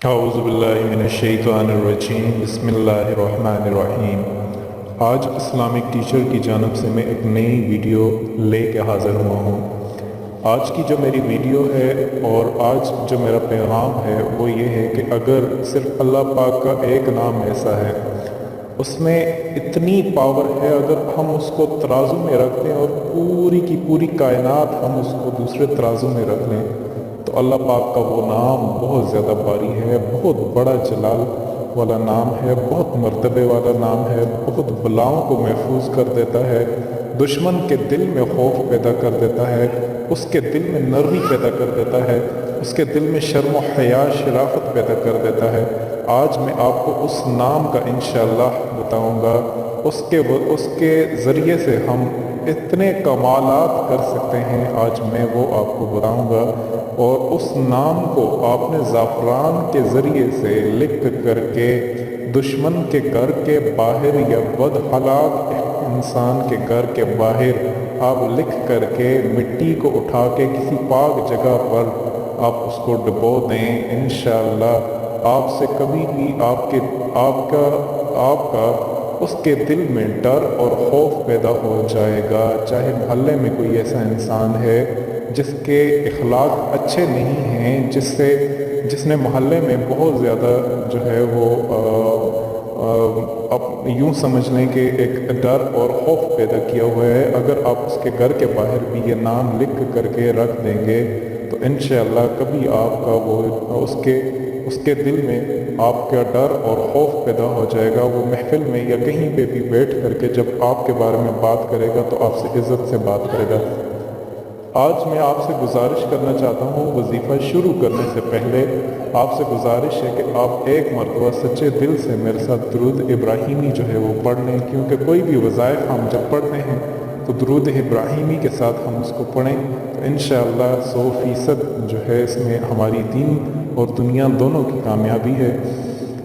اعوذ باللہ من الشیطان الرجیم بسم اللہ الرحمن الرحیم۔ آج اسلامک ٹیچر کی جانب سے میں ایک نئی ویڈیو لے کے حاضر ہوا ہوں۔ آج کی جو میری ویڈیو ہے اور آج جو میرا پیغام ہے وہ یہ ہے کہ اگر صرف اللہ پاک کا ایک نام ایسا ہے، اس میں اتنی پاور ہے، اگر ہم اس کو ترازو میں رکھ دیں اور پوری کی پوری کائنات ہم اس کو دوسرے ترازو میں رکھ لیں تو اللہ پاک کا وہ نام بہت زیادہ بھاری ہے، بہت بڑا جلال والا نام ہے، بہت مرتبے والا نام ہے، بہت بلاؤں کو محفوظ کر دیتا ہے، دشمن کے دل میں خوف پیدا کر دیتا ہے، اس کے دل میں نرمی پیدا کر دیتا ہے، اس کے دل میں شرم و حیا شرافت پیدا کر دیتا ہے۔ آج میں آپ کو اس نام کا انشاءاللہ بتاؤں گا، اس کے ذریعے سے ہم اتنے کمالات کر سکتے ہیں، آج میں وہ آپ کو بتاؤں گا۔ اور اس نام کو آپ نے زعفران کے ذریعے سے لکھ کر کے دشمن کے گھر کے باہر یا بد حالات انسان کے گھر کے باہر آپ لکھ کر کے مٹی کو اٹھا کے کسی پاک جگہ پر آپ اس کو ڈبو دیں، انشاءاللہ آپ سے کبھی بھی آپ کا اس کے دل میں ڈر اور خوف پیدا ہو جائے گا۔ چاہے محلے میں کوئی ایسا انسان ہے جس کے اخلاق اچھے نہیں ہیں، جس نے محلے میں بہت زیادہ جو ہے وہ یوں سمجھ لیں کہ ایک ڈر اور خوف پیدا کیا ہوا ہے، اگر آپ اس کے گھر کے باہر بھی یہ نام لکھ کر کے رکھ دیں گے تو انشاءاللہ کبھی آپ کا وہ اس کے دل میں آپ کا ڈر اور خوف پیدا ہو جائے گا۔ وہ محفل میں یا کہیں پہ بھی بیٹھ کر کے جب آپ کے بارے میں بات کرے گا تو آپ سے عزت سے بات کرے گا۔ آج میں آپ سے گزارش کرنا چاہتا ہوں، وظیفہ شروع کرنے سے پہلے آپ سے گزارش ہے کہ آپ ایک مرتبہ سچے دل سے میرے ساتھ درود ابراہیمی جو ہے وہ پڑھ لیں، کیونکہ کوئی بھی وظائف ہم جب پڑھتے ہیں تو درود ابراہیمی کے ساتھ ہم اس کو پڑھیں تو انشاءاللہ 100% جو ہے اس میں ہماری دین اور دنیا دونوں کی کامیابی ہے۔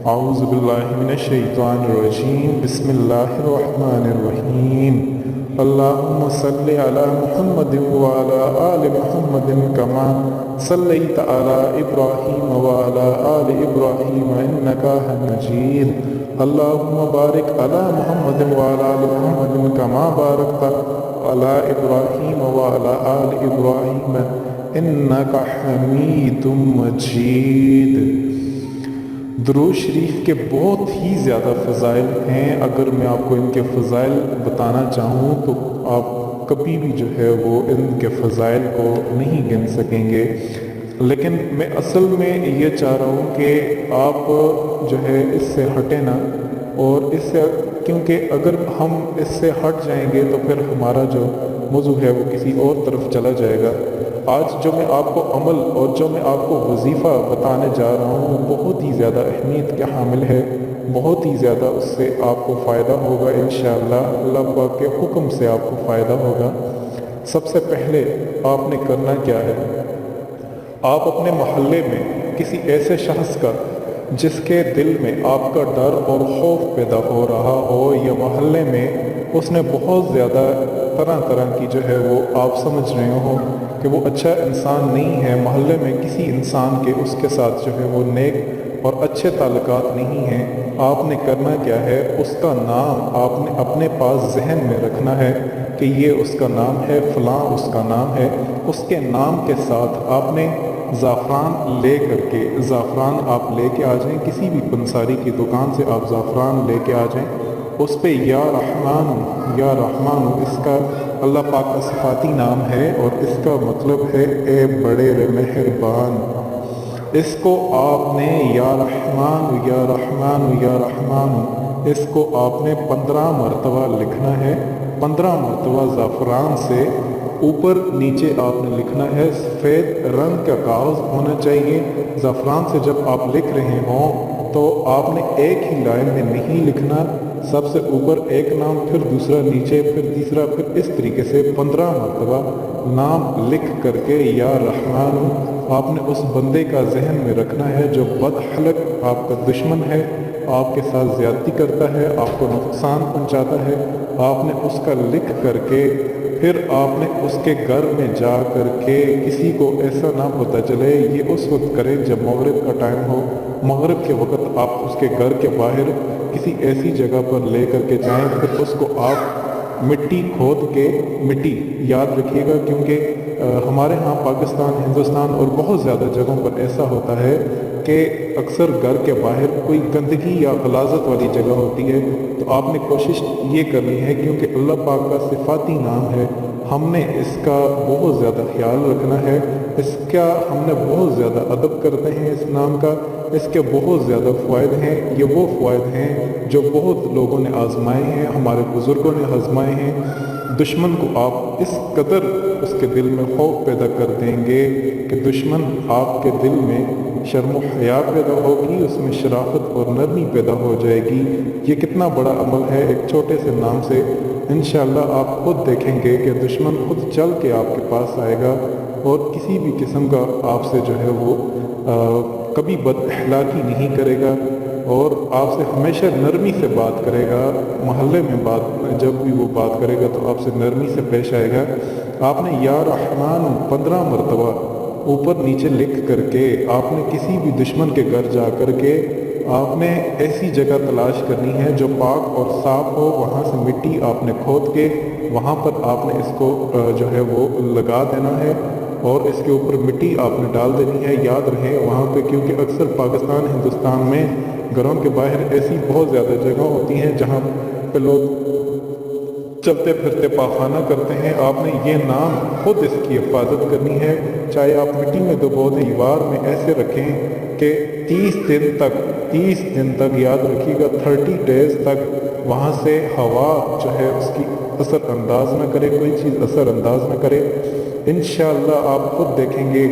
اعوذ باللہ من الشیطان الرجیم بسم اللہ الرحمن الرحیم۔ اللہم صلی علی محمد وعلی آل محمد کما صلیت علی ابراہیم وعلی آل ابراہیم انکا حمید مجید۔ اللہم بارک علی محمد وعلی آل محمد کما بارکت علی ابراہیم وعلی آل ابراہیم انکا حمید مجید۔ درود شریف کے بہت ہی زیادہ فضائل ہیں، اگر میں آپ کو ان کے فضائل بتانا چاہوں تو آپ کبھی بھی جو ہے وہ ان کے فضائل کو نہیں گن سکیں گے، لیکن میں اصل میں یہ چاہ رہا ہوں کہ آپ جو ہے اس سے ہٹیں نہ، اور اس سے کیونکہ اگر ہم اس سے ہٹ جائیں گے تو پھر ہمارا جو موضوع ہے وہ کسی اور طرف چلا جائے گا۔ آج جو میں آپ کو عمل اور جو میں آپ کو وظیفہ بتانے جا رہا ہوں وہ بہت ہی زیادہ اہمیت کے حامل ہے، بہت ہی زیادہ اس سے آپ کو فائدہ ہوگا انشاءاللہ، اللہ پاک کے حکم سے آپ کو فائدہ ہوگا۔ سب سے پہلے آپ نے کرنا کیا ہے، آپ اپنے محلے میں کسی ایسے شخص کا جس کے دل میں آپ کا ڈر اور خوف پیدا ہو رہا ہو، یا محلے میں اس نے بہت زیادہ طرح کی جو ہے وہ آپ سمجھ رہے ہو کہ وہ اچھا انسان نہیں ہے، محلے میں کسی انسان کے اس کے ساتھ جو ہے وہ نیک اور اچھے تعلقات نہیں ہیں، آپ نے کرنا کیا ہے، اس کا نام آپ نے اپنے پاس ذہن میں رکھنا ہے کہ یہ اس کا نام ہے، فلاں اس کا نام ہے۔ اس کے نام کے ساتھ آپ نے زعفران لے کر کے آپ لے کے آ جائیں، کسی بھی پنساری کی دکان سے آپ زعفران لے کے آ جائیں، اس پہ یا رحمان اس کا اللہ پاک کا صفاتی نام ہے اور اس کا مطلب ہے اے بڑے مہربان۔ اس کو آپ نے یا رحمان اس کو آپ نے 15 مرتبہ لکھنا ہے، 15 مرتبہ زعفران سے اوپر نیچے آپ نے لکھنا ہے۔ سفید رنگ کا کاغذ ہونا چاہیے۔ زعفران سے جب آپ لکھ رہے ہوں تو آپ نے ایک ہی لائن میں نہیں لکھنا، سب سے اوپر ایک نام، پھر دوسرا نیچے، پھر تیسرا، پھر اس طریقے سے 15 مرتبہ نام لکھ کر کے یا رحمان آپ نے اس بندے کا ذہن میں رکھنا ہے جو بد خلق آپ کا دشمن ہے، آپ کے ساتھ زیادتی کرتا ہے، آپ کو نقصان پہنچاتا ہے۔ آپ نے اس کا لکھ کر کے پھر آپ نے اس کے گھر میں جا کر کے کسی کو ایسا نہ پتہ چلے، یہ اس وقت کریں جب مغرب کا ٹائم ہو۔ مغرب کے وقت آپ اس کے گھر کے باہر کسی ایسی جگہ پر لے کر کے جائیں، پھر اس کو آپ مٹی کھود کے، مٹی یاد رکھیے گا، کیونکہ ہمارے ہاں پاکستان، ہندوستان اور بہت زیادہ جگہوں پر ایسا ہوتا ہے کہ اکثر گھر کے باہر کوئی گندگی یا غلاظت والی جگہ ہوتی ہے، تو آپ نے کوشش یہ کرنی ہے، کیونکہ اللہ پاک کا صفاتی نام ہے، ہم نے اس کا بہت زیادہ خیال رکھنا ہے، اس کا ہم نے بہت زیادہ ادب کرتے ہیں اس نام کا، اس کے بہت زیادہ فوائد ہیں۔ یہ وہ فوائد ہیں جو بہت لوگوں نے آزمائے ہیں، ہمارے بزرگوں نے آزمائے ہیں۔ دشمن کو آپ اس قدر اس کے دل میں خوف پیدا کر دیں گے کہ دشمن آپ کے دل میں شرم و حیا پیدا ہوگی، اس میں شرافت اور نرمی پیدا ہو جائے گی۔ یہ کتنا بڑا عمل ہے ایک چھوٹے سے نام سے۔ انشاءاللہ آپ خود دیکھیں گے کہ دشمن خود چل کے آپ کے پاس آئے گا اور کسی بھی قسم کا آپ سے جو ہے وہ کبھی بد اخلاقی نہیں کرے گا، اور آپ سے ہمیشہ نرمی سے بات کرے گا۔ محلے میں جب بھی وہ بات کرے گا تو آپ سے نرمی سے پیش آئے گا۔ آپ نے یا رحمان 15 مرتبہ اوپر نیچے لکھ کر کے آپ نے کسی بھی دشمن کے گھر جا کر کے آپ نے ایسی جگہ تلاش کرنی ہے جو پاک اور صاف ہو، وہاں سے مٹی آپ نے کھود کے وہاں پر آپ نے اس کو جو ہے وہ لگا دینا ہے، اور اس کے اوپر مٹی آپ نے ڈال دینی ہے۔ یاد رہے وہاں پہ، کیونکہ اکثر پاکستان، ہندوستان میں گھروں کے باہر ایسی بہت زیادہ جگہ ہوتی ہیں جہاں پہ لوگ چلتے پھرتے پاخانہ کرتے ہیں۔ آپ نے یہ نام خود اس کی حفاظت کرنی ہے، چاہے آپ مٹی میں دبو دیں، دیوار میں ایسے رکھیں کہ 30 دن تک یاد رکھیے گا، 30 ڈیز تک وہاں سے ہوا جو ہے اس کی اثر انداز نہ کرے، کوئی چیز اثر انداز نہ کرے۔ انشاءاللہ آپ خود دیکھیں گے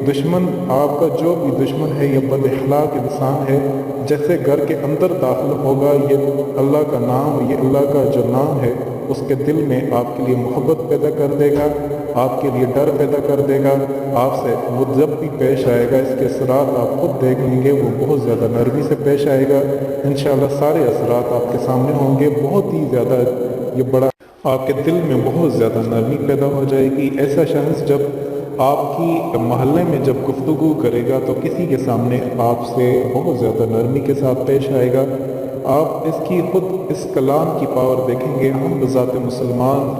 دشمن، آپ کا جو بھی دشمن ہے یہ بد اخلاق انسان ہے، جیسے گھر کے اندر داخل ہوگا یہ اللہ کا نام، یہ اللہ کا جو نام ہے اس کے دل میں آپ کے لیے محبت پیدا کر دے گا، آپ کے لیے ڈر پیدا کر دے گا۔ آپ سے وہ جب بھی پیش آئے گا، اس کے اثرات آپ خود دیکھ لیں گے، وہ بہت زیادہ نرمی سے پیش آئے گا۔ انشاءاللہ سارے اثرات آپ کے سامنے ہوں گے، بہت ہی زیادہ یہ بڑا آپ کے دل میں بہت زیادہ نرمی پیدا ہو جائے گی۔ ایسا شخص جب آپ کی محلے میں جب گفتگو کرے گا تو کسی کے سامنے آپ سے بہت زیادہ نرمی کے ساتھ پیش آئے گا۔ آپ اس کی خود اس کلام کی پاور دیکھیں گے۔ ہم بذات مسلمان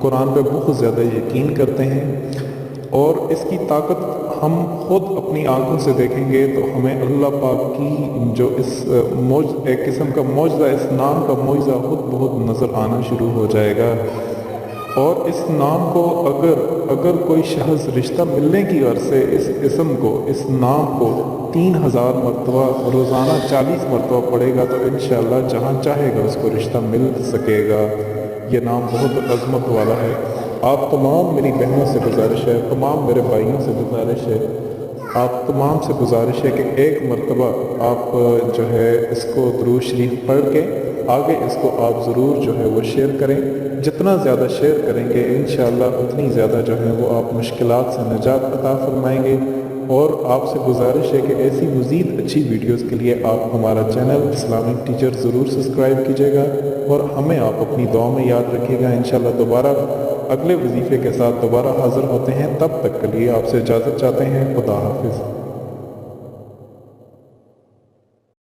قرآن پہ بہت زیادہ یقین کرتے ہیں، اور اس کی طاقت ہم خود اپنی آنکھوں سے دیکھیں گے تو ہمیں اللہ پاک کی جو اس ایک قسم کا معجزہ، اس نام کا معجزہ خود بہت نظر آنا شروع ہو جائے گا۔ اور اس نام کو اگر کوئی شخص رشتہ ملنے کی غرض سے اس اسم کو، اس نام کو 3000 مرتبہ روزانہ 40 مرتبہ پڑھے گا تو انشاءاللہ جہاں چاہے گا اس کو رشتہ مل سکے گا۔ یہ نام بہت عظمت والا ہے۔ آپ تمام میری بہنوں سے گزارش ہے، تمام میرے بھائیوں سے گزارش ہے، آپ تمام سے گزارش ہے کہ ایک مرتبہ آپ جو ہے اس کو درود شریف پڑھ کے آگے اس کو آپ ضرور جو ہے وہ شیئر کریں۔ جتنا زیادہ شیئر کریں گے انشاءاللہ اتنی زیادہ جو ہے وہ آپ مشکلات سے نجات عطا فرمائیں گے۔ اور آپ سے گزارش ہے کہ ایسی مزید اچھی ویڈیوز کے لیے آپ ہمارا چینل اسلامک ٹیچر ضرور سبسکرائب کیجیے گا، اور ہمیں آپ اپنی دعا میں یاد رکھیے گا۔ انشاءاللہ دوبارہ اگلے وظیفے کے ساتھ دوبارہ حاضر ہوتے ہیں، تب تک کے لیے آپ سے اجازت چاہتے ہیں۔ خدا حافظ۔